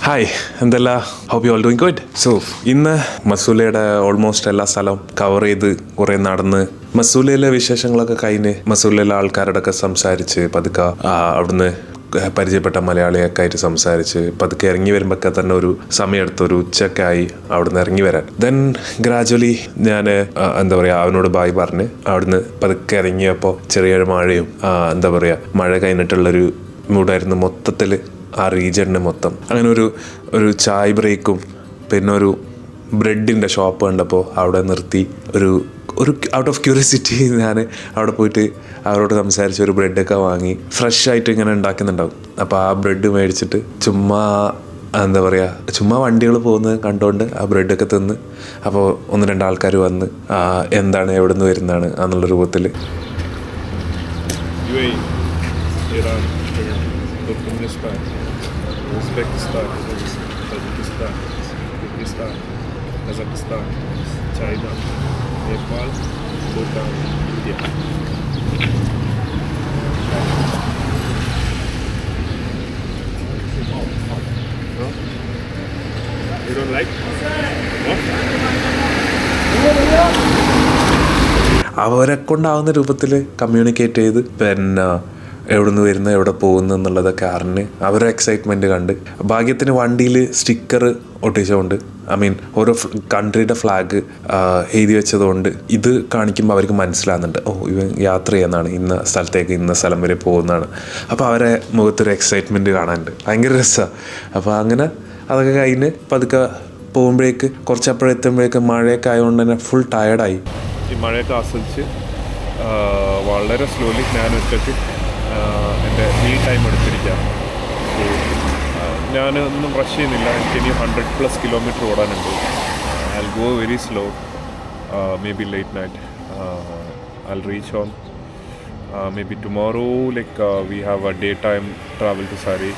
Hi, എന്തെല്ലാ? Hope you all doing good. So ഇന്ന് മസൂലയുടെ ഓൾമോസ്റ്റ് എല്ലാ സ്ഥലവും കവർ ചെയ്ത് കുറേ നടന്ന് മസൂലയിലെ വിശേഷങ്ങളൊക്കെ കഴിഞ്ഞ് മസൂലയിലെ ആൾക്കാരോടൊക്കെ സംസാരിച്ച് പതുക്കെ അവിടുന്ന് പരിചയപ്പെട്ട മലയാളിയൊക്കെ ആയിട്ട് സംസാരിച്ച് പതുക്കെ ഇറങ്ങി വരുമ്പോഴൊക്കെ തന്നെ ഒരു സമയമെടുത്ത് ഒരു ഉച്ചക്കായി അവിടുന്ന് ഇറങ്ങി വരാൻ. ദെൻ ഗ്രാജുവലി ഞാൻ എന്താ പറയുക അവനോട് ബായ് പറഞ്ഞ് അവിടുന്ന് പതുക്കെ ഇറങ്ങിയപ്പോൾ ചെറിയൊരു മഴയും എന്താ പറയുക മഴ കഴിഞ്ഞിട്ടുള്ളൊരു മൂടായിരുന്നു മൊത്തത്തിൽ ആ റീജിയണിന് മൊത്തം. അങ്ങനെ ഒരു ചായ് ബ്രേക്കും പിന്നെ ഒരു ബ്രെഡിൻ്റെ ഷോപ്പ് കണ്ടപ്പോൾ അവിടെ നിർത്തി ഒരു ഔട്ട് ഓഫ് ക്യൂരിയോസിറ്റി ഞാൻ അവിടെ പോയിട്ട് അവരോട് സംസാരിച്ച് ഒരു ബ്രെഡൊക്കെ വാങ്ങി ഫ്രഷ് ആയിട്ട് ഇങ്ങനെ ഉണ്ടാക്കുന്നുണ്ടാവും. അപ്പോൾ ആ ബ്രെഡ് മേടിച്ചിട്ട് ചുമ്മാ എന്താ പറയുക ചുമ്മാ വണ്ടികൾ പോകുന്നത് കണ്ടുകൊണ്ട് ആ ബ്രെഡൊക്കെ തിന്ന്. അപ്പോൾ ഒന്ന് രണ്ട് ആൾക്കാർ വന്ന് എന്താണ് എവിടെ നിന്ന് വരുന്നതാണ് എന്നുള്ള രൂപത്തിൽ Uzbekistan, Tajikistan, Kyrgyzstan, Kazakhstan, China, Nepal, Bhutan, India. No? You don't like? No? അവരെ കൊണ്ടാവുന്ന രൂപത്തിൽ കമ്മ്യൂണിക്കേറ്റ് ചെയ്ത് പിന്നെ എവിടെ നിന്ന് വരുന്നത് എവിടെ പോകുന്നു എന്നുള്ളതൊക്കെ അറിഞ്ഞ് അവരെ എക്സൈറ്റ്മെൻറ്റ് കണ്ട് ഭാഗ്യത്തിന് വണ്ടിയിൽ സ്റ്റിക്കർ ഒട്ടിച്ചുകൊണ്ട് ഓരോ കൺട്രിയുടെ ഫ്ലാഗ് എഴുതി വെച്ചതുകൊണ്ട് ഇത് കാണിക്കുമ്പോൾ അവർക്ക് മനസ്സിലാകുന്നുണ്ട്, ഇവൻ യാത്ര ചെയ്യുന്നതാണ്, ഇന്ന സ്ഥലത്തേക്ക് ഇന്ന സ്ഥലം വരെ പോകുന്നതാണ്. അപ്പോൾ അവരെ മുഖത്തൊരു എക്സൈറ്റ്മെൻറ്റ് കാണാനുണ്ട്, ഭയങ്കര രസമാണ്. അപ്പോൾ അങ്ങനെ അതൊക്കെ കഴിഞ്ഞ് പതുക്കെ പോകുമ്പോഴേക്ക് കുറച്ചപ്പോഴെത്തുമ്പോഴേക്ക് മഴയൊക്കെ ആയതുകൊണ്ട് തന്നെ ഫുൾ ടയർഡായി. ഈ മഴയൊക്കെ ആസ്വദിച്ച് വളരെ സ്ലോലി ഞാൻ ഒറ്റയ്ക്ക് എൻ്റെ മീ ടൈം എടുത്തിരിക്കാം. ഞാൻ ഒന്നും റഷ് ചെയ്യുന്നില്ല. എനിക്ക് ഇനി 100+ കിലോമീറ്റർ ഓടാനുണ്ട്. I will go very slow. May be late night I will reach home may be tomorrow. We have a day time travel to Sari.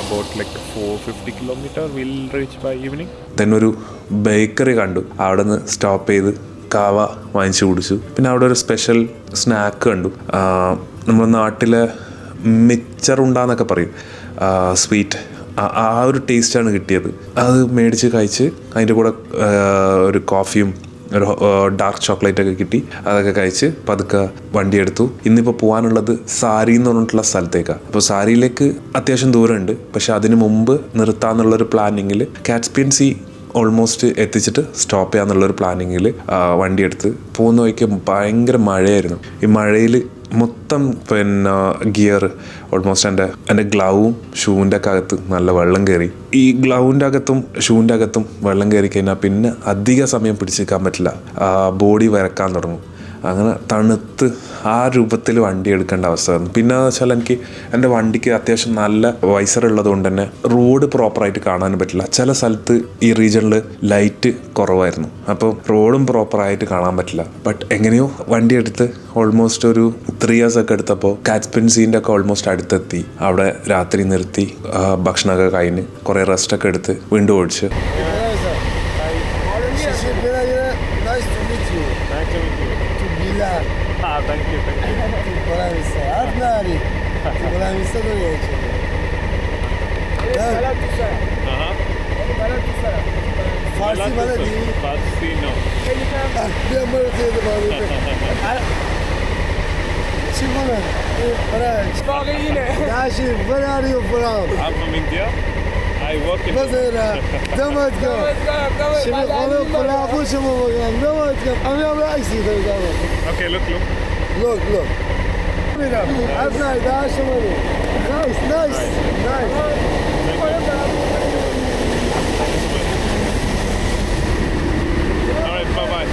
About 450 kilometer we'll reach by evening. then ഒരു bakery കണ്ടു, അവിടെ നിന്ന് stop ചെയ്ത് കാവ വാങ്ങിച്ചു കുടിച്ചു. പിന്നെ അവിടെ ഒരു സ്പെഷ്യൽ സ്നാക്ക് കണ്ടു. നമ്മുടെ നാട്ടിലെ മിച്ചറുണ്ടാന്നൊക്കെ പറയും, സ്വീറ്റ്, ആ ഒരു ടേസ്റ്റാണ് കിട്ടിയത്. അത് മേടിച്ച് കഴിച്ച് അതിൻ്റെ കൂടെ ഒരു കോഫിയും ഒരു ഡാർക്ക് ചോക്ലേറ്റൊക്കെ കിട്ടി. അതൊക്കെ കഴിച്ച് പതുക്കെ വണ്ടിയെടുത്തു. ഇന്നിപ്പോൾ പോകാനുള്ളത് സാരി എന്ന് പറഞ്ഞിട്ടുള്ള സ്ഥലത്തേക്കാണ്. അപ്പോൾ സാരിയിലേക്ക് അത്യാവശ്യം ദൂരമുണ്ട്, പക്ഷെ അതിന് മുമ്പ് നിർത്താമെന്നുള്ളൊരു പ്ലാനിങ്ങിൽ കാസ്പിയൻ സീ ഓൾമോസ്റ്റ് എത്തിച്ചിട്ട് സ്റ്റോപ്പ് ചെയ്യാന്നുള്ളൊരു പ്ലാനിങ്ങിൽ വണ്ടിയെടുത്ത് പോകുന്ന വഴിക്ക് ഭയങ്കര മഴയായിരുന്നു. ഈ മഴയിൽ മൊത്തം പിന്നെ ഗിയർ ഓൾമോസ്റ്റ് എൻ്റെ ഗ്ലൗവും ഷൂവിൻ്റെ ഒക്കെ അകത്ത് നല്ല വെള്ളം കയറി. ഈ ഗ്ലൗവിൻ്റെ അകത്തും ഷൂവിൻ്റെ അകത്തും വെള്ളം കയറി കഴിഞ്ഞാൽ പിന്നെ അധിക സമയം പിടിച്ചിരിക്കാൻ പറ്റില്ല, ബോഡി വരക്കാൻ തുടങ്ങും. അങ്ങനെ തണുത്ത് ആ രൂപത്തിൽ വണ്ടി എടുക്കേണ്ട അവസ്ഥ വന്നു. പിന്നെ എന്ന് വെച്ചാൽ എനിക്ക് എൻ്റെ വണ്ടിക്ക് അത്യാവശ്യം നല്ല വൈസർ ഉള്ളത് കൊണ്ട് തന്നെ റോഡ് പ്രോപ്പറായിട്ട് കാണാനും പറ്റില്ല. ചില സ്ഥലത്ത് ഈ റീജിയണിൽ ലൈറ്റ് കുറവായിരുന്നു, അപ്പോൾ റോഡും പ്രോപ്പറായിട്ട് കാണാൻ പറ്റില്ല. ബട്ട് എങ്ങനെയോ വണ്ടി എടുത്ത് ഓൾമോസ്റ്റ് ഒരു 3 years ഒക്കെ എടുത്തപ്പോൾ കാസ്പിയൻ സീൻ്റെ ഒക്കെ ഓൾമോസ്റ്റ് അടുത്തെത്തി. അവിടെ രാത്രി നിർത്തി ഭക്ഷണമൊക്കെ കഴിഞ്ഞ് കുറേ റെസ്റ്റൊക്കെ എടുത്ത് വീണ്ടും ഓടിച്ച്. Thank you. Farsi bana değil. Farsi no. Ben böyle dedim abi. Şimdi bana. Bana. Ya şimdi where are you from? I'm from India. I work in. Mesela Damatko. Şimdi onu bırakmışım o bakalım. Damatko. Ama ya bırak istedim tamam. Okay, look. Look. Abnay daha şımarı. Nice. Alright, bye-bye.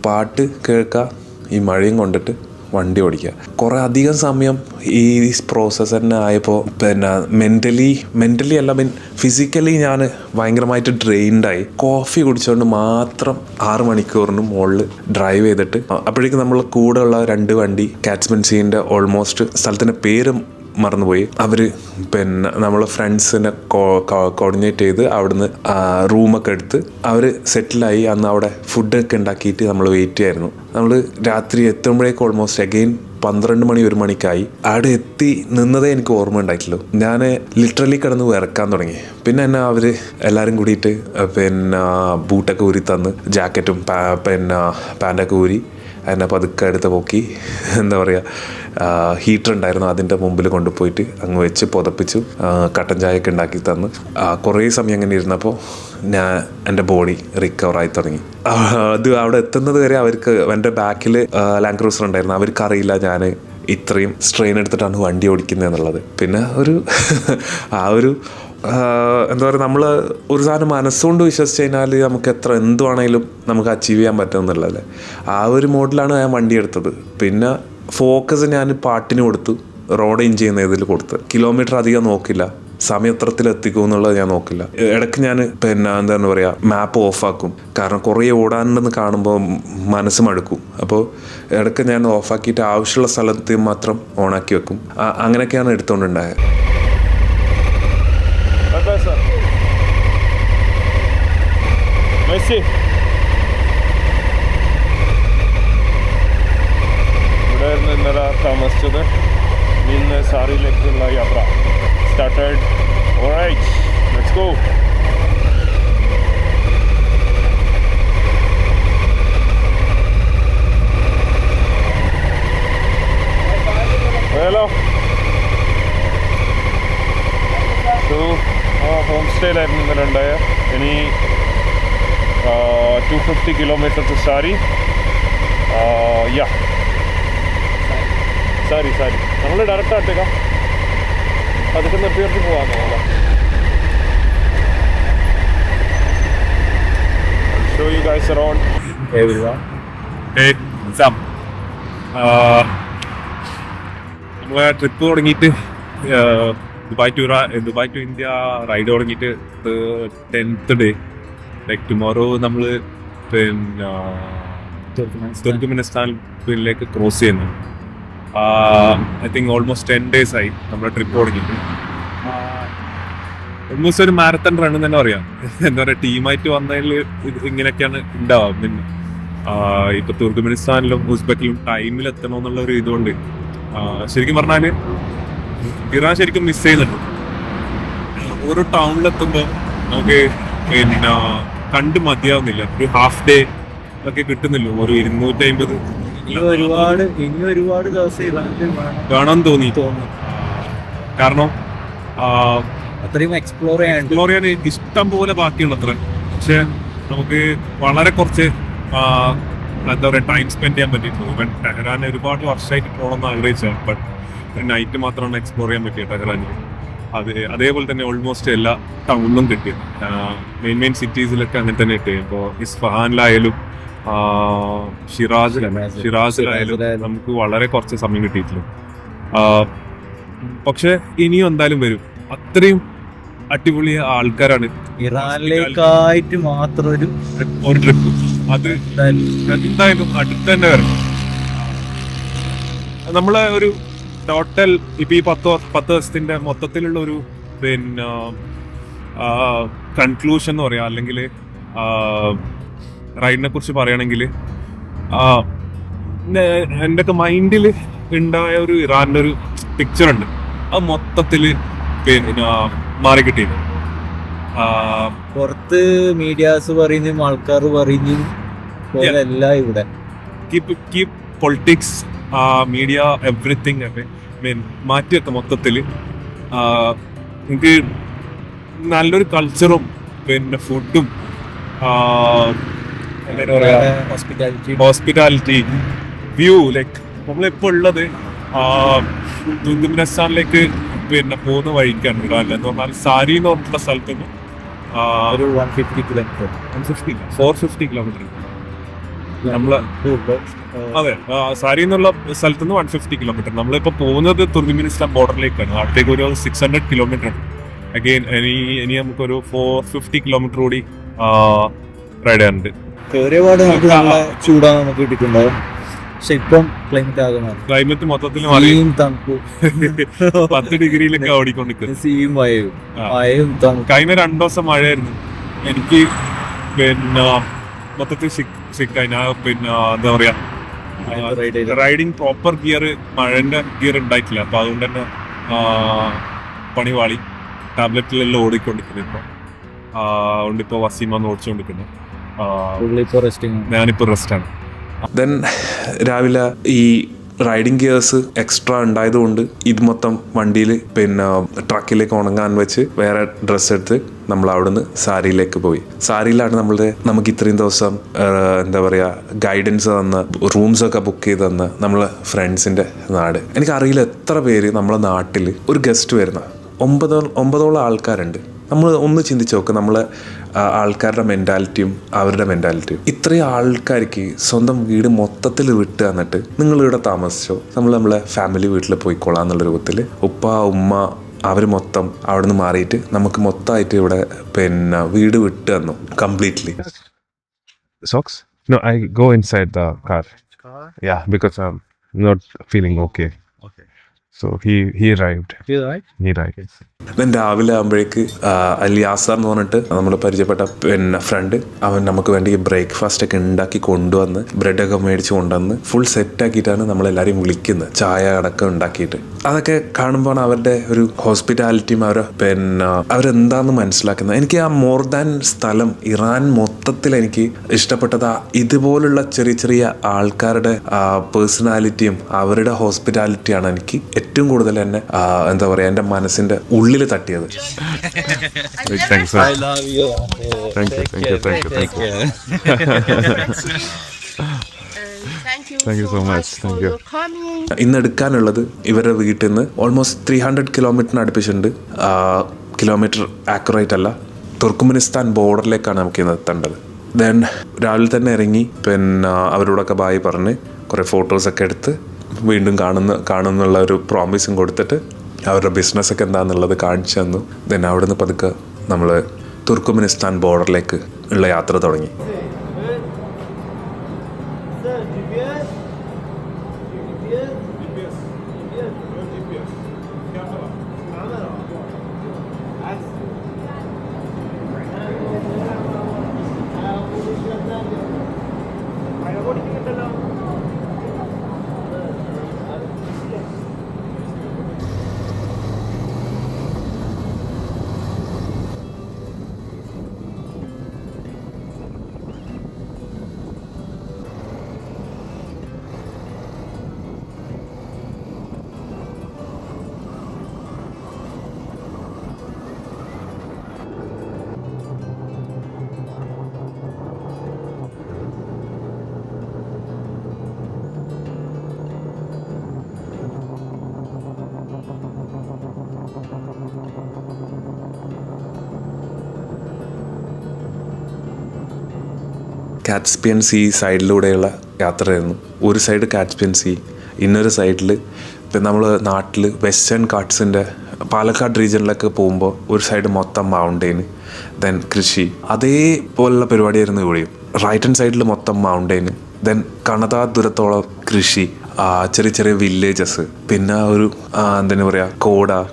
പാട്ട് കേൾക്കുക, ഈ മഴയും കൊണ്ടിട്ട് വണ്ടി ഓടിക്കുക. കുറേ അധികം സമയം ഈ പ്രോസസ്സ് തന്നെ ആയപ്പോൾ പിന്നെ മെൻ്റലി അല്ല ഫിസിക്കലി ഞാൻ ഭയങ്കരമായിട്ട് ഡ്രെയിൻഡായി. കോഫി കുടിച്ചുകൊണ്ട് മാത്രം 6 മണിക്കൂറിന് മുകളിൽ ഡ്രൈവ് ചെയ്തിട്ട് അപ്പോഴേക്കും നമ്മൾ കൂടെ ഉള്ള 2 വണ്ടി കാസ്പിയൻ സീൻ്റെ ഓൾമോസ്റ്റ് സ്ഥലത്തിൻ്റെ പേര് മറന്നുപോയി. അവർ പിന്നെ നമ്മൾ ഫ്രണ്ട്സിനെ കോർഡിനേറ്റ് ചെയ്ത് അവിടുന്ന് റൂമൊക്കെ എടുത്ത് അവർ സെറ്റിലായി. അന്ന് അവിടെ ഫുഡൊക്കെ ഉണ്ടാക്കിയിട്ട് നമ്മൾ വെയിറ്റ് ചെയ്യായിരുന്നു. നമ്മൾ രാത്രി എത്തുമ്പോഴേക്കും ഓൾമോസ്റ്റ് അഗെയിൻ 12 മണി 1 മണിക്കായി. അവിടെ എത്തി നിന്നതേ എനിക്ക് ഓർമ്മ ഉണ്ടായിട്ടില്ല. ഞാൻ ലിറ്ററലി കിടന്ന് വിറക്കാൻ തുടങ്ങി. പിന്നെ എന്നെ അവർ എല്ലാവരും കൂടിയിട്ട് പിന്നെ ബൂട്ടൊക്കെ ഊരി തന്ന്, ജാക്കറ്റും പിന്നെ പാൻറ്റൊക്കെ ഊരി എന്നെ പതുക്കെ എടുത്ത് പൊക്കി, എന്താ പറയുക, ഹീറ്റർ ഉണ്ടായിരുന്നു അതിൻ്റെ മുമ്പിൽ കൊണ്ടുപോയിട്ട് അങ്ങ് വെച്ച് പുതപ്പിച്ചു, കട്ടൻ ചായയൊക്കെ ഉണ്ടാക്കി തന്നു. കുറേ സമയം അങ്ങനെ ഇരുന്നപ്പോൾ എൻ്റെ ബോഡി റിക്കവറായി തുടങ്ങി. അത് അവിടെ എത്തുന്നത് വരെ അവർക്ക്, എൻ്റെ ബാക്കിൽ ലാൻഡ് ക്രൂസർ ഉണ്ടായിരുന്നു, അവർക്കറിയില്ല ഞാൻ ഇത്രയും സ്ട്രെയിൻ എടുത്തിട്ടാണ് വണ്ടി ഓടിക്കുന്നത് എന്നുള്ളത്. പിന്നെ ഒരു എന്താ പറയുക, നമ്മൾ ഒരു സാധനം മനസ്സുകൊണ്ട് വിശ്വസിച്ച് കഴിഞ്ഞാൽ നമുക്ക് എന്തുവാണെങ്കിലും നമുക്ക് അച്ചീവ് ചെയ്യാൻ പറ്റുമെന്നുള്ളതല്ലേ. ഒരു മോഡിലാണ് ഞാൻ വണ്ടി എടുത്തത്. പിന്നെ ഫോക്കസ് ഞാൻ പാട്ടിന് കൊടുത്തു, റോഡ് എൻജോയ് ചെയ്യുന്ന ഇതിൽ കൊടുത്ത്. കിലോമീറ്റർ അധികം നോക്കില്ല, സമയത്രത്തിൽ എത്തിക്കും എന്നുള്ളത് ഞാൻ നോക്കില്ല. ഇടയ്ക്ക് ഞാൻ പിന്നെ എന്താണ് പറയുക, മാപ്പ് ഓഫാക്കും. കാരണം കുറേ ഓടാനുണ്ടെന്ന് കാണുമ്പോൾ മനസ്സ് മടുക്കും. അപ്പോൾ ഇടയ്ക്ക് ഞാൻ ഓഫാക്കിയിട്ട് ആവശ്യമുള്ള സ്ഥലത്ത് മാത്രം ഓണാക്കി വെക്കും. അങ്ങനെയൊക്കെയാണ് എടുത്തുകൊണ്ടുണ്ടായത്. ഇവിടെയായിരുന്നു ഇന്നലെ താമസിച്ചത്. ഇന്ന് സാറിയിലേക്കുള്ള യാത്ര started. Alright, let's go. Hello. Home സ്റ്റേയിലായിരുന്നു ഇന്നലെ ഉണ്ടായ. ഇനി 250 കിലോമീറ്റർ ടു സാരി. സാരി നമ്മൾ ഡയറക്റ്റ് ആട്ടേക്കാം. അതൊക്കെ നിർത്തി പോകാമെന്നല്ല. show you guys around. Hey everyone. Hey, Sam. നമ്മളെ ട്രിപ്പ് തുടങ്ങിയിട്ട് ദുബായ് ടു ഇന്ത്യ റൈഡ് തുടങ്ങിയിട്ട് 10th ഡേ. ലൈക്ക് ടുമോറോ നമ്മൾ പിന്നെ തുർക്ക്മെനിസ്ഥാനിലേക്ക് ക്രോസ് ചെയ്യുന്നു. ഐ തിങ്ക് ഓൾമോസ്റ്റ് 10 days ആയി നമ്മുടെ ട്രിപ്പ് തുടങ്ങിയിട്ട്. ഓൾമോസ്റ്റ് ഒരു മാരത്തൺ റൺ തന്നെ പറയാം. എന്താ പറയുക, ടീമായിട്ട് വന്നതിൽ ഇങ്ങനെയൊക്കെയാണ് ഉണ്ടാവാം. പിന്നെ ഇപ്പൊ തുർക്ക്മെനിസ്ഥാനിലും ഉസ്ബെക്കിലും ടൈമിൽ എത്തണമെന്നുള്ള ഒരു ഇതുകൊണ്ട് ശരിക്കും പറഞ്ഞാൽ ഇറാൻ ശരിക്കും മിസ് ചെയ്യുന്നുണ്ട്. ഓരോ ടൗണിലെത്തുമ്പോൾ നമുക്ക് പിന്നെ കണ്ട് മതിയാവുന്നില്ല. ഒരു ഹാഫ് ഡേ ഒക്കെ കിട്ടുന്നില്ല. ഒരു 250 ഇനി ഒരുപാട് ദിവസം കാണാൻ തോന്നി. കാരണം അത്രയും എക്സ്പ്ലോർ ചെയ്യാൻ ഇഷ്ടം പോലെ ബാക്കിയുള്ള അത്ര. പക്ഷെ നമുക്ക് വളരെ കുറച്ച് എന്താ പറയുക ടൈം സ്പെൻഡ് ചെയ്യാൻ പറ്റിയിട്ടുള്ളൂ. ടെഹ്റാൻ ഒരുപാട് വർഷമായിട്ട് പോകണമെന്ന് ആഗ്രഹിച്ചാണ്. ബട്ട് നൈറ്റ് മാത്രമാണ് എക്സ്പ്ലോർ ചെയ്യാൻ പറ്റിയത് ടെഹ്റാനിൽ. അതേപോലെ തന്നെ ഓൾമോസ്റ്റ് എല്ലാ ടൗണിലും കിട്ടിയത്. മെയിൻ സിറ്റീസിലൊക്കെ അങ്ങനെ തന്നെ കിട്ടിയത്. ഇപ്പോൾ ഇസ്ഫഹാനിലായാലും ഷിറാസിലായാലും നമുക്ക് വളരെ കുറച്ച് സമയം കിട്ടിയിട്ടുള്ളൂ. പക്ഷെ ഇനിയും എന്തായാലും വരും. അത്രയും അടിപൊളി ആൾക്കാരാണ്. ഇറാനിലേക്കായിട്ട് മാത്രം ഒരു ട്രിപ്പ് അത് എന്തായാലും അടുത്ത് തന്നെ വരണം. നമ്മളെ ഒരു ടോട്ടൽ ഇപ്പൊ ഈ 10 ദിവസത്തിന്റെ മൊത്തത്തിലുള്ള ഒരു പിന്നെ കൺക്ലൂഷൻ എന്ന് പറയാം, അല്ലെങ്കിൽ റൈഡിനെ കുറിച്ച് പറയുകയാണെങ്കിൽ എൻ്റെ ഒക്കെ മൈൻഡിൽ ഉണ്ടായ ഒരു ഇറാൻ്റെ ഒരു പിക്ചർ ഉണ്ട്. അത് മൊത്തത്തിൽ പിന്നെ മാറി കിട്ടിയത്. പുറത്ത് മീഡിയാസ് പറയുന്നതും ആൾക്കാർ പറയുന്നതും പോലെയല്ല ഇവിടെ. കീപ് പൊളിറ്റിക്സ്, മീഡിയ, എവറിത്തിങ് ഒക്കെ മാറ്റി വെക്കാം മൊത്തത്തിൽ. എനിക്ക് നല്ലൊരു കൾച്ചറും പിന്നെ ഫുഡും ഹോസ്പിറ്റാലിറ്റി വ്യൂ. ലൈക്ക് നമ്മളിപ്പോൾ ഉള്ളത് തുർക്ക്മെനിസ്ഥാനിലേക്ക് പിന്നെ പോകുന്ന വഴിക്കാണ് ഇറാനിൽ എന്ന് പറഞ്ഞാൽ സാരി എന്ന് പറഞ്ഞിട്ടുള്ള സ്ഥലത്ത് നിന്ന് ഒരു 150 കിലോമീറ്റർ 450 കിലോമീറ്റർ നമ്മള് അതെ സാരി എന്നുള്ള സ്ഥലത്ത് നിന്ന് 150 കിലോമീറ്റർ. നമ്മളിപ്പോൾ പോകുന്നത് തുർക്ക്മെനിസ്ഥാൻ ബോർഡറിലേക്കാണ്. അവിടേക്ക് ഒരു 600 കിലോമീറ്റർ ഉണ്ട്. അഗെയിൻ ഇനി നമുക്കൊരു 450 കിലോമീറ്റർ കൂടി റൈഡ് ചെയ്യാനുണ്ട്. കയറിയപാട് നമുക്ക് നല്ല ചൂടാണ് നമുക്ക് കിട്ടിയിട്ടുണ്ടാവും. പക്ഷെ ഇപ്പം ക്ലൈമറ്റ് മൊത്തത്തിൽ 10 ഡിഗ്രിയിലൊക്കെ ഓടിക്കൊണ്ടിരിക്കുന്നത്. കഴിഞ്ഞ 2 ദിവസം മഴയായിരുന്നു. എനിക്ക് പിന്നെ മൊത്തത്തിൽ സിക്കായി. ഞാൻ പിന്നെ എന്താ പറയാ റൈഡിങ് പ്രോപ്പർ ഗിയർ മഴന്റെ ഗിയർ ഉണ്ടായിട്ടില്ല. അപ്പൊ അതുകൊണ്ട് തന്നെ പണിവാളി ടാബ്ലറ്റിലെല്ലാം ഓടിക്കൊണ്ടിരിക്കുന്നത് ഇപ്പൊ. അതുകൊണ്ട് ഇപ്പൊ വസീമ ഓടിച്ചുകൊണ്ടിരിക്കുന്നത്. ഞാനിപ്പോ റെസ്റ്റാണ്. ദെൻ രാവിലെ ഈ റൈഡിങ് ഗിയേഴ്സ് എക്സ്ട്രാ ഉണ്ടായതുകൊണ്ട് ഇത് മൊത്തം വണ്ടിയിൽ പിന്നെ ട്രക്കിലേക്ക് ഉണങ്ങാൻ വെച്ച് വേറെ ഡ്രസ്സ് എടുത്ത് നമ്മൾ അവിടുന്ന് സാരിയിലേക്ക് പോയി. സാരിയിലാണ് നമുക്ക് ഇത്രയും ദിവസം എന്താ പറയുക ഗൈഡൻസ് തന്ന റൂംസൊക്കെ ബുക്ക് ചെയ്ത് തന്ന നമ്മളെ ഫ്രണ്ട്സിൻ്റെ നാട്. എനിക്കറിയില്ല എത്ര പേര് നമ്മളെ നാട്ടിൽ ഒരു ഗസ്റ്റ് വരുന്ന 9 ആൾക്കാരുണ്ട്. നമ്മൾ ഒന്ന് ചിന്തിച്ച് നോക്ക്, നമ്മളെ ആൾക്കാരുടെ മെൻറ്റാലിറ്റിയും അവരുടെ മെൻറ്റാലിറ്റിയും. ഇത്രയും ആൾക്കാർക്ക് സ്വന്തം വീട് മൊത്തത്തിൽ വിട്ട് തന്നിട്ട് നിങ്ങളിവിടെ താമസിച്ചോ, നമ്മളെ ഫാമിലി വീട്ടിൽ പോയിക്കോളാം എന്നുള്ള രൂപത്തിൽ ഉപ്പ ഉമ്മ അവർ മൊത്തം അവിടെ നിന്ന് മാറിയിട്ട് നമുക്ക് മൊത്തമായിട്ട് ഇവിടെ പിന്നെ വീട് വിട്ട് തന്നു completely. Socks? No, I go inside the car. Yeah, because I'm not feeling okay. So he arrived. He arrived. Then രാവിലെ ആകുമ്പോഴേക്ക് അലിയാസർ എന്ന് പറഞ്ഞിട്ട് നമ്മൾ പരിചയപ്പെട്ട പിന്നെ ഫ്രണ്ട്, അവൻ നമുക്ക് വേണ്ടി ബ്രേക്ക്ഫാസ്റ്റ് ഒക്കെ ഉണ്ടാക്കി കൊണ്ടുവന്ന് ബ്രെഡൊക്കെ മേടിച്ച് കൊണ്ടുവന്ന് ഫുൾ സെറ്റാക്കിയിട്ടാണ് നമ്മളെല്ലാവരെയും വിളിക്കുന്നത്, ചായ അടക്കം ഉണ്ടാക്കിയിട്ട്. അതൊക്കെ കാണുമ്പോൾ അവരുടെ ഒരു ഹോസ്പിറ്റാലിറ്റിയും പിന്നെ അവരെന്താന്ന് മനസ്സിലാക്കുന്നത്. എനിക്ക് ആ മോർ ദാൻ സ്ഥലം ഇറാൻ മൊത്തത്തിൽ എനിക്ക് ഇഷ്ടപ്പെട്ടത് ഇതുപോലുള്ള ചെറിയ ചെറിയ ആൾക്കാരുടെ പേഴ്സണാലിറ്റിയും അവരുടെ ഹോസ്പിറ്റാലിറ്റിയാണ് എനിക്ക് ഏറ്റവും കൂടുതൽ എന്നെ എന്താ പറയുക എൻ്റെ മനസ്സിൻ്റെ ഉള്ളിൽ തട്ടിയത്. Thanks, sir. Thank you so much. Thank you. ഇന്ന് എടുക്കാനുള്ളത് ഇവരുടെ വീട്ടിൽ നിന്ന് ഓൾമോസ്റ്റ് 300 കിലോമീറ്ററിന് അടുപ്പിച്ചിട്ടുണ്ട്. കിലോമീറ്റർ ആക്യുറേറ്റ് അല്ല, തുർക്ക്മെനിസ്ഥാൻ ബോർഡറിലേക്കാണ് നമുക്ക് ഇന്ന് എത്തേണ്ടത്. ദെൻ രാവിലെ തന്നെ ഇറങ്ങി പിന്നെ അവരോടൊക്കെ ബായ് പറഞ്ഞ് കുറേ ഫോട്ടോസൊക്കെ എടുത്ത് വീണ്ടും കാണുന്നുള്ള ഒരു പ്രോമിസും കൊടുത്തിട്ട് അവരുടെ ബിസിനസ്സൊക്കെ എന്താണെന്നുള്ളത് കാണിച്ചു തന്നു. ദെൻ അവിടെ നിന്ന് പതുക്കെ നമ്മൾ തുർക്ക്മെനിസ്ഥാൻ ബോർഡറിലേക്ക് ഉള്ള യാത്ര തുടങ്ങി. കാസ്പിയൻ സീ സൈഡിലൂടെയുള്ള യാത്രയായിരുന്നു. ഒരു സൈഡ് കാസ്പിയൻ സീ, ഇന്നൊരു സൈഡിൽ ഇപ്പം നമ്മൾ നാട്ടിൽ വെസ്റ്റേൺ കാട്ട്സിൻ്റെ പാലക്കാട് റീജിയനിലൊക്കെ പോകുമ്പോൾ ഒരു സൈഡ് മൊത്തം മൗണ്ടെയിൻ, ദെൻ കൃഷി, അതേപോലുള്ള പരിപാടിയായിരുന്നു ഇവിടെയും. റൈറ്റ് ഹാൻഡ് സൈഡിൽ മൊത്തം മൗണ്ടെയിൻ, ദെൻ കണതാ ദൂരത്തോളം കൃഷി, ചെറിയ ചെറിയ വില്ലേജസ്, പിന്നെ ഒരു എന്താ പറയുക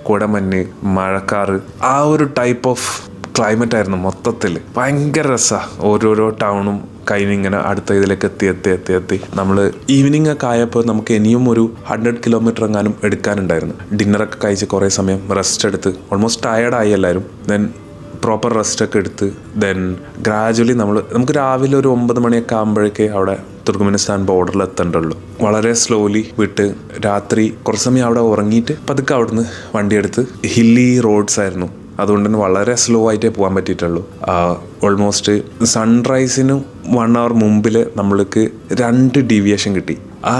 കോടമഞ്ഞ്, മഴക്കാറ്, ആ ഒരു ടൈപ്പ് ഓഫ് ക്ലൈമറ്റ് ആയിരുന്നു മൊത്തത്തിൽ. ഭയങ്കര രസമാണ്. ഓരോരോ ടൗണും കഴിഞ്ഞിങ്ങനെ അടുത്ത ഇതിലേക്ക് എത്തി നമ്മൾ ഈവനിങ് ഒക്കെ ആയപ്പോൾ നമുക്ക് ഇനിയും ഒരു 100 കിലോമീറ്റർ എങ്ങാനും എടുക്കാനുണ്ടായിരുന്നു. ഡിന്നറൊക്കെ കഴിച്ച് കുറേ സമയം റെസ്റ്റ് എടുത്ത് ഓൾമോസ്റ്റ് ടയേർഡായി എല്ലാവരും. ദെൻ പ്രോപ്പർ റെസ്റ്റൊക്കെ എടുത്ത് ദെൻ ഗ്രാജുവലി നമുക്ക് രാവിലെ ഒരു 9 മണിയൊക്കെ ആകുമ്പോഴേക്കേ അവിടെ തുർക്ക്മെനിസ്ഥാൻ ബോർഡറിൽ എത്തേണ്ടുള്ളൂ. വളരെ സ്ലോലി വിട്ട് രാത്രി കുറച്ച് സമയം അവിടെ ഉറങ്ങിയിട്ട് പതുക്കെ അവിടുന്ന് വണ്ടിയെടുത്ത് ഹില്ലി റോഡ്സ് ആയിരുന്നു. അതുകൊണ്ട് തന്നെ വളരെ സ്ലോ ആയിട്ടേ പോകാൻ പറ്റിയിട്ടുള്ളൂ. ഓൾമോസ്റ്റ് സൺറൈസിന് 1 hour മുമ്പിൽ നമ്മൾക്ക് 2 ഡീവിയേഷൻ കിട്ടി. ആ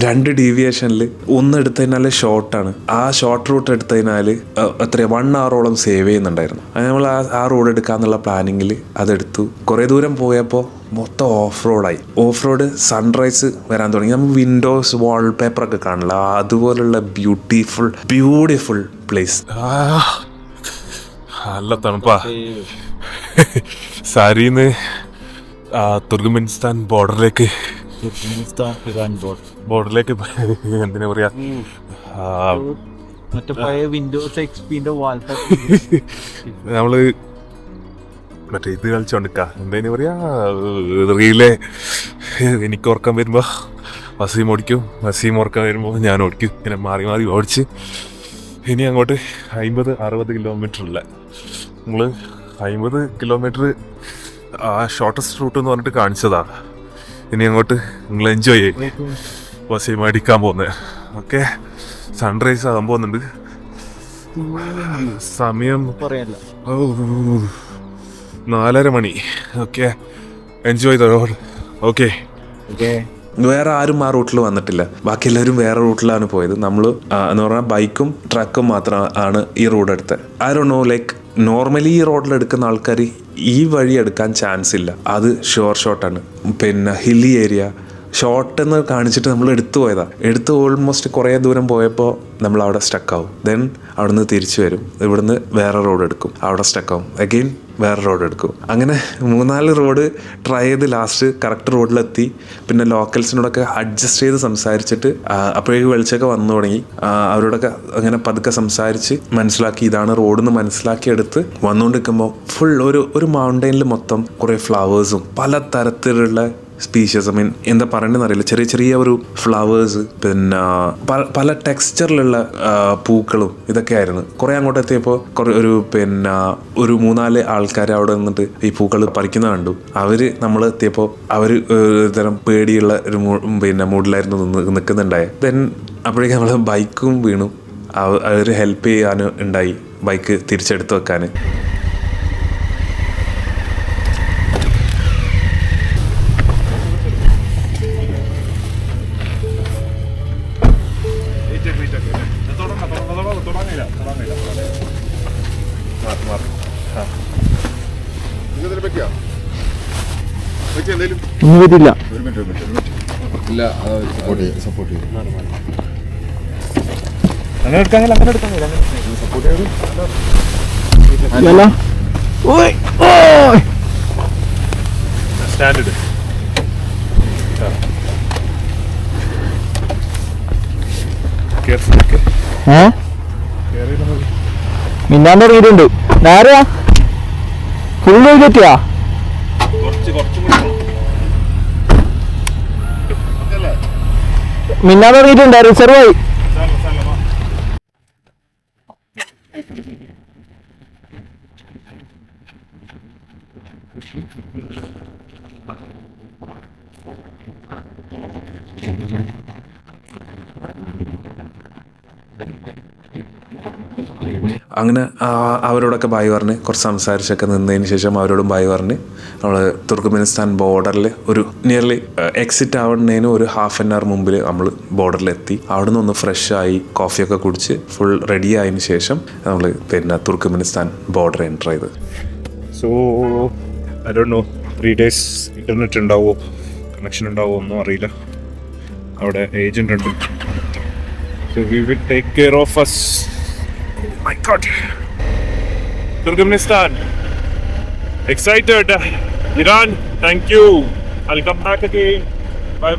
2 ഡീവിയേഷനിൽ ഒന്ന് എടുത്തതിനാൽ ഷോർട്ടാണ്. ആ ഷോർട്ട് റൂട്ട് എടുത്തതിനാൽ 1 hour സേവ് ചെയ്യുന്നുണ്ടായിരുന്നു. അത് നമ്മൾ ആ റോഡ് എടുക്കാന്നുള്ള പ്ലാനിങ്ങിൽ അതെടുത്തു. കുറേ ദൂരം പോയപ്പോൾ മൊത്തം ഓഫ് റോഡ് സൺറൈസ് വരാൻ തുടങ്ങി. നമ്മൾ വിൻഡോസ് വാൾപേപ്പറൊക്കെ കാണില്ല, അതുപോലുള്ള ബ്യൂട്ടിഫുൾ പ്ലേസ്. നല്ല തണുപ്പാ. സാരിന്ന് തുർക്ക്മെനിസ്ഥാൻ ബോർഡറിലേക്ക് എന്തിനാ പറയാ, നമ്മള് മറ്റേ ഇത് കളിച്ചോണ്ടിക്ക എന്താ പറയാ, റീലേ. എനിക്ക് ഓർക്കാൻ വരുമ്പോ വസീം ഓടിക്കും, വസീം ഓർക്കാൻ വരുമ്പോൾ ഞാൻ ഓടിക്കും. ഇങ്ങനെ മാറി മാറി ഓടിച്ച് ഇനി അങ്ങോട്ട് 50-60 കിലോമീറ്ററില്ല. നമ്മൾ 50 കിലോമീറ്റർ ആ ഷോർട്ടസ്റ്റ് റൂട്ട് എന്ന് പറഞ്ഞിട്ട് കാണിച്ചതാ. ഇനി അങ്ങോട്ട് നിങ്ങൾ എൻജോയ് ചെയ്യും. വസീം അടിക്കാൻ പോകുന്നത്. ഓക്കെ, സൺറൈസ് ആകാൻ പോകുന്നുണ്ട്. സമയം 4:30 മണി. Okay, enjoy the road. Okay. വേറെ ആരും ആ റൂട്ടിൽ വന്നിട്ടില്ല. ബാക്കി എല്ലാവരും വേറെ റൂട്ടിലാണ് പോയത്. നമ്മൾ എന്ന് പറഞ്ഞാൽ ബൈക്കും ട്രക്കും മാത്രമാണ് ഈ റോഡ് എടുത്തത്. I don't no, like normally ഈ റോഡിൽ എടുക്കുന്ന ആൾക്കാർ ഈ വഴി എടുക്കാൻ ചാൻസ് ഇല്ല. അത് ഷോർട്ടാണ്. പിന്നെ ഹില്ലി ഏരിയ ഷോർട്ട് എന്ന് കാണിച്ചിട്ട് നമ്മൾ എടുത്ത് ഓൾമോസ്റ്റ് കുറേ ദൂരം പോയപ്പോൾ നമ്മൾ അവിടെ സ്റ്റക്കാവും. ദെൻ അവിടുന്ന് തിരിച്ചു വരും, ഇവിടുന്ന് വേറെ റോഡ് എടുക്കും, അവിടെ സ്റ്റക്കാവും, അഗെയിൻ വേറെ റോഡ് എടുക്കും. അങ്ങനെ 3-4 റോഡ് ട്രൈ ചെയ്ത് ലാസ്റ്റ് കറക്റ്റ് റോഡിലെത്തി. പിന്നെ ലോക്കൽസിനോടൊക്കെ അഡ്ജസ്റ്റ് ചെയ്ത് സംസാരിച്ചിട്ട് അപ്പോഴേക്ക് വെളിച്ചൊക്കെ വന്നു തുടങ്ങി. അവരോടൊക്കെ അങ്ങനെ പതുക്കെ സംസാരിച്ച് മനസ്സിലാക്കി ഇതാണ് റോഡെന്ന് മനസ്സിലാക്കിയെടുത്ത് വന്നുകൊണ്ടിരിക്കുമ്പോൾ ഫുൾ ഒരു മൗണ്ടൈനിൽ മൊത്തം കുറേ ഫ്ലവേഴ്സും പല തരത്തിലുള്ള സ്പീഷ്യസ്, ഐ മീൻ എന്താ പറയണമെന്ന് അറിയില്ല, ചെറിയ ഒരു ഫ്ലവേഴ്സ്, പിന്നെ പല ടെക്സ്ചറിലുള്ള പൂക്കളും ഇതൊക്കെ ആയിരുന്നു. കുറേ അങ്ങോട്ട് എത്തിയപ്പോൾ ഒരു 3-4 ആൾക്കാർ അവിടെ നിന്നിട്ട് ഈ പൂക്കൾ പറിക്കുന്ന കണ്ടു. നമ്മൾ എത്തിയപ്പോൾ അവർ ഒരു തരം പേടിയുള്ള ഒരു മൂഡിലായിരുന്നു നിൽക്കുന്നുണ്ടായത്. ദെൻ അപ്പോഴേക്കും നമ്മൾ ബൈക്കും വീണു. അവർ ഹെൽപ്പ് ചെയ്യാനും ഉണ്ടായി ബൈക്ക് തിരിച്ചെടുത്ത് വെക്കാൻ. ഒന്നും പറ്റില്ല. മിന്നാൻ തുടങ്ങിയിട്ടുണ്ട്. നേരെയാ ഫുള്ള് പറ്റിയാ മിന്നാൻ തുടങ്ങിയിട്ടുണ്ട്. റിസർവായി അങ്ങനെ അവരോടൊക്കെ ബായ് പറഞ്ഞ് കുറച്ച് സംസാരിച്ചൊക്കെ നിന്നതിന് ശേഷം അവരോടും ബായ് പറഞ്ഞ് നമ്മൾ തുർക്ക്മെനിസ്ഥാൻ ബോർഡറിൽ ഒരു നിയർലി എക്സിറ്റ് ആവുന്നതിന് ഒരു ½ an hour മുമ്പിൽ നമ്മൾ ബോർഡറിലെത്തി. അവിടെ നിന്ന് ഒന്ന് ഫ്രഷായി കോഫിയൊക്കെ കുടിച്ച് ഫുൾ റെഡി ആയതിനു ശേഷം നമ്മൾ തുർക്ക്മെനിസ്ഥാൻ ബോർഡർ എൻ്റർ ചെയ്ത്. So I don't know 3 days internet ഉണ്ടാവുമോ, കണക്ഷൻ ഉണ്ടാവുമോ ഒന്നും അറിയില്ല. അവിടെ ഏജൻറ് ഉണ്ട്. So we will take care of us. My God, Turkmenistan, excited. Iran, thank you. I'll come back again.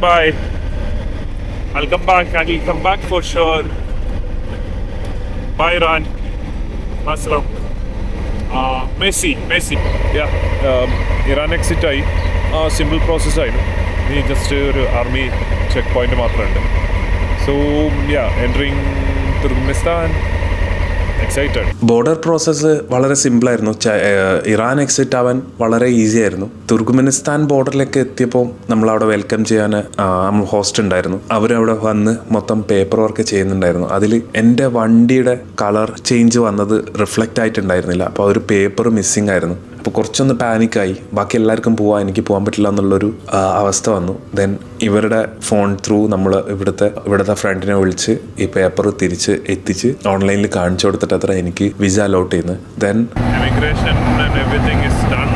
Bye. I'll come back. I will come back for sure. Bye, Iran. Assalam. Messi. Yeah, Iran exit ആയി. Simple process ആയിരുന്നു. ഇനി just ഒരു army check point മാത്രമുണ്ട്. So entering Turkmenistan. Border process വളരെ സിമ്പിളായിരുന്നു. Iran exit ആവാൻ വളരെ easy ആയിരുന്നു. തുർക്ക്മെനിസ്ഥാൻ ബോർഡറിലേക്ക് എത്തിയപ്പോൾ നമ്മളവിടെ വെൽക്കം ചെയ്യാൻ നമ്മൾ ഹോസ്റ്റ് ഉണ്ടായിരുന്നു. അവരവിടെ വന്ന് മൊത്തം പേപ്പർ വർക്ക് ചെയ്യുന്നുണ്ടായിരുന്നു. അതിൽ എൻ്റെ വണ്ടിയുടെ കളർ ചേഞ്ച് വന്നത് റിഫ്ലക്റ്റ് ആയിട്ടുണ്ടായിരുന്നില്ല. അപ്പോൾ ഒരു പേപ്പർ മിസ്സിങ് ആയിരുന്നു. അപ്പോൾ കുറച്ചൊന്ന് പാനിക്കായി. ബാക്കി എല്ലാവർക്കും എനിക്ക് പോകാൻ പറ്റില്ല എന്നുള്ളൊരു അവസ്ഥ വന്നു. ദെൻ ഇവരുടെ ഫോൺ ത്രൂ നമ്മൾ ഇവിടുത്തെ ഫ്രണ്ടിനെ വിളിച്ച് ഈ പേപ്പർ തിരിച്ച് എത്തിച്ച് ഓൺലൈനിൽ കാണിച്ചു കൊടുത്തിട്ട് അത്ര എനിക്ക് വിസ അലോട്ട് ചെയ്യുന്നത്. Then immigration and everything is done.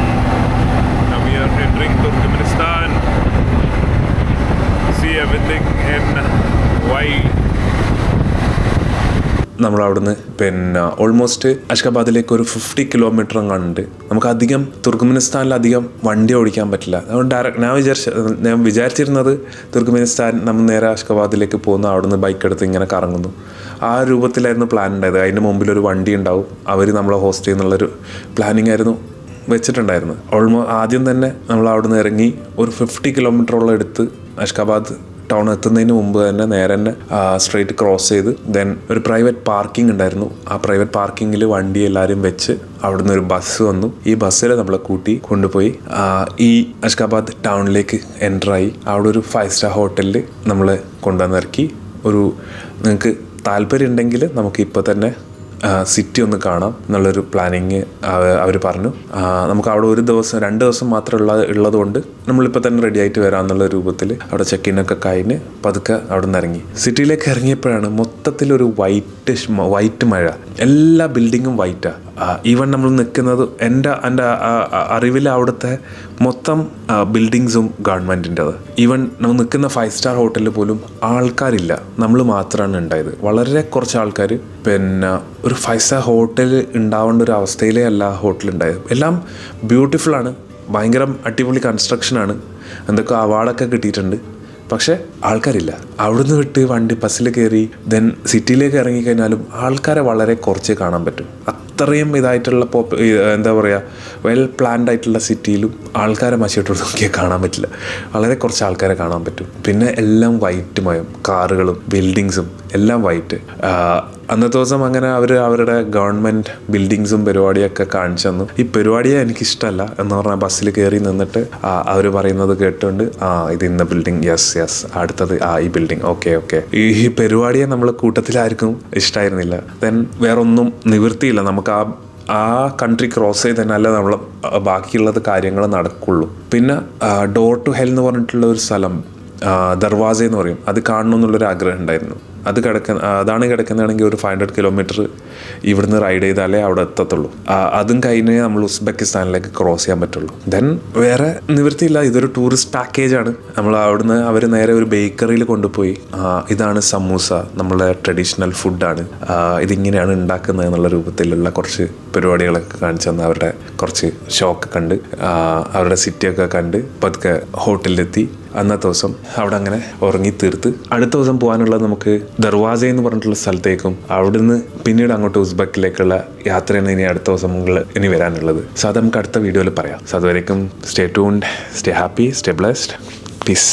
Now we are entering Turkmenistan. See everything in white. നമ്മളവിടുന്ന് ഓൾമോസ്റ്റ് അഷ്കബാദിലേക്ക് ഒരു 50 കിലോമീറ്റർ അങ്ങാണ്ട്. നമുക്ക് അധികം തുർക്ക്മെനിസ്ഥാനിലധികം വണ്ടി ഓടിക്കാൻ പറ്റില്ല. അതുകൊണ്ട് ഞാൻ വിചാരിച്ചിരുന്നത് തുർക്ക്മെനിസ്ഥാൻ നമ്മൾ നേരെ അഷ്കബാദിലേക്ക് പോകുന്നു, അവിടുന്ന് ബൈക്ക് എടുത്ത് ഇങ്ങനെ കറങ്ങുന്നു. ആ രൂപത്തിലായിരുന്നു പ്ലാൻ ഉണ്ടായത്. അതിൻ്റെ മുമ്പിലൊരു വണ്ടി ഉണ്ടാവും, അവർ നമ്മളെ ഹോസ്റ്റ് ചെയ്യുന്നുള്ളൊരു പ്ലാനിങ് ആയിരുന്നു വെച്ചിട്ടുണ്ടായിരുന്നു. ആദ്യം തന്നെ നമ്മൾ അവിടുന്ന് ഇറങ്ങി ഒരു 50 കിലോമീറ്ററോളം എടുത്ത് അഷ്കബാദ് ടൗൺ എത്തുന്നതിന് മുമ്പ് തന്നെ നേരെ തന്നെ സ്ട്രെയിറ്റ് ക്രോസ് ചെയ്ത് ദെൻ ഒരു പ്രൈവറ്റ് പാർക്കിംഗ് ഉണ്ടായിരുന്നു. ആ പ്രൈവറ്റ് പാർക്കിങ്ങിൽ വണ്ടി എല്ലാവരും വെച്ച് അവിടുന്ന് ഒരു ബസ് വന്നു. ഈ ബസ്സിൽ നമ്മളെ കൂട്ടി കൊണ്ടുപോയി ഈ അഷ്കാബാദ് ടൗണിലേക്ക് എൻ്ററായി. അവിടെ ഒരു 5 സ്റ്റാർ ഹോട്ടലിൽ നമ്മളെ കൊണ്ടുവന്നിറക്കി. നിങ്ങൾക്ക് താല്പര്യം ഉണ്ടെങ്കിൽ നമുക്ക് ഇപ്പോൾ തന്നെ സിറ്റി ഒന്ന് കാണാം എന്നുള്ളൊരു പ്ലാനിങ് അവർ പറഞ്ഞു. നമുക്ക് അവിടെ 2 ദിവസം മാത്രം ഉള്ളത് കൊണ്ട് നമ്മളിപ്പോൾ തന്നെ റെഡി ആയിട്ട് വരാം എന്നുള്ള രൂപത്തിൽ അവിടെ ചെക്ക് ഇന്നൊക്കെ കഴിഞ്ഞ് പതുക്കെ അവിടെ നിന്ന് ഇറങ്ങി. സിറ്റിയിലേക്ക് ഇറങ്ങിയപ്പോഴാണ് മൊത്തത്തിലൊരു വൈറ്റ് മഴ. എല്ലാ ബിൽഡിങ്ങും വൈറ്റാണ്. ഈവൻ നമ്മൾ നിൽക്കുന്നത് എൻ്റെ അറിവിൽ അവിടുത്തെ മൊത്തം ബിൽഡിങ്സും ഗവൺമെൻറ്റിൻ്റെത്. ഈവൻ നമ്മൾ നിൽക്കുന്ന 5 സ്റ്റാർ ഹോട്ടലിൽ പോലും ആൾക്കാരില്ല, നമ്മൾ മാത്രമാണ് ഉണ്ടായത്. വളരെ കുറച്ച് ആൾക്കാർ. പിന്നെ ഒരു 5 സ്റ്റാർ ഹോട്ടൽ ഉണ്ടാവേണ്ട ഒരു അവസ്ഥയിലേ അല്ല ഹോട്ടൽ ഉണ്ടായത്. എല്ലാം ബ്യൂട്ടിഫുള്ളാണ്, ഭയങ്കര അടിപൊളി കൺസ്ട്രക്ഷനാണ്, എന്തൊക്കെ അവാർഡൊക്കെ കിട്ടിയിട്ടുണ്ട്. പക്ഷേ ആൾക്കാരില്ല. അവിടുന്ന് വിട്ട് വണ്ടി ബസ്സിൽ കയറി ദെൻ സിറ്റിയിലേക്ക് ഇറങ്ങിക്കഴിഞ്ഞാലും ആൾക്കാരെ വളരെ കുറച്ച് കാണാൻ പറ്റും. അത്രയും ഇതായിട്ടുള്ള എന്താ പറയുക, വെൽ പ്ലാൻഡ് ആയിട്ടുള്ള സിറ്റിയിലും ആൾക്കാരെ മശിയിട്ട് നോക്കിയാൽ കാണാൻ പറ്റില്ല. വളരെ കുറച്ച് ആൾക്കാരെ കാണാൻ പറ്റും. പിന്നെ എല്ലാം വൈറ്റ് മയം, കാറുകളും ബിൽഡിങ്സും എല്ലാം വൈറ്റ്. അന്നത്തെ ദിവസം അങ്ങനെ അവരുടെ ഗവൺമെൻറ് ബിൽഡിങ്സും പരിപാടിയൊക്കെ കാണിച്ചു തന്നു. ഈ പരിപാടിയെ എനിക്കിഷ്ടമല്ല എന്ന് പറഞ്ഞാൽ ബസ്സിൽ കയറി നിന്നിട്ട് അവർ പറയുന്നത് കേട്ടുകൊണ്ട് ഇത് ഇന്ന ബിൽഡിങ്, യെസ് അടുത്തത് ഈ ബിൽഡിങ്, ഓക്കെ. ഈ പരിപാടിയെ നമ്മൾ കൂട്ടത്തിലാർക്കും ഇഷ്ടമായിരുന്നില്ല. ദെൻ വേറൊന്നും നിവൃത്തിയില്ല. നമുക്ക് ആ കൺട്രി ക്രോസ് ചെയ്ത് തന്നെ അല്ല നമ്മൾ ബാക്കിയുള്ളത് കാര്യങ്ങൾ നടക്കുള്ളൂ. പിന്നെ ഡോർ ടു ഹെൽ എന്ന് പറഞ്ഞിട്ടുള്ള ഒരു സ്ഥലം, ദർവാസ എന്ന് പറയും, അത് കാണണം എന്നുള്ളൊരു ആഗ്രഹം ഉണ്ടായിരുന്നു. അതാണ് കിടക്കുന്നതാണെങ്കിൽ ഒരു 500 കിലോമീറ്റർ ഇവിടുന്ന് റൈഡ് ചെയ്താലേ അവിടെ എത്തത്തുള്ളൂ. അതും കഴിഞ്ഞേ നമ്മൾ ഉസ്ബെക്കിസ്ഥാനിലേക്ക് ക്രോസ് ചെയ്യാൻ പറ്റുള്ളൂ. ദെൻ വേറെ നിവൃത്തിയില്ല. ഇതൊരു ടൂറിസ്റ്റ് പാക്കേജാണ്. നമ്മൾ അവിടുന്ന് അവർ നേരെ ഒരു ബേക്കറിയിൽ കൊണ്ടുപോയി, ഇതാണ് സമൂസ, നമ്മളെ ട്രഡീഷണൽ ഫുഡാണ്, ഇതിങ്ങനെയാണ് ഉണ്ടാക്കുന്നത് എന്നുള്ള രൂപത്തിലുള്ള കുറച്ച് പരിപാടികളൊക്കെ കാണിച്ചു തന്ന് അവരുടെ കുറച്ച് ഷോക്ക് കണ്ട് അവരുടെ സിറ്റിയൊക്കെ കണ്ട് പതുക്കെ ഹോട്ടലിലെത്തി. അന്നത്തെ ദിവസം അവിടെ അങ്ങനെ ഉറങ്ങി തീർത്ത് അടുത്ത ദിവസം പോകാനുള്ളത് നമുക്ക് ദർവാസ എന്ന് പറഞ്ഞിട്ടുള്ള സ്ഥലത്തേക്കും അവിടുന്ന് പിന്നീട് അങ്ങോട്ട് ഉസ്ബെക്കിലേക്കുള്ള യാത്രയാണ് ഇനി അടുത്ത ദിവസം ഇനി വരാനുള്ളത്. സോ അത് നമുക്ക് അടുത്ത വീഡിയോയിൽ പറയാം. സോ അതുവരേക്കും stay tuned, stay happy, stay blessed, piece.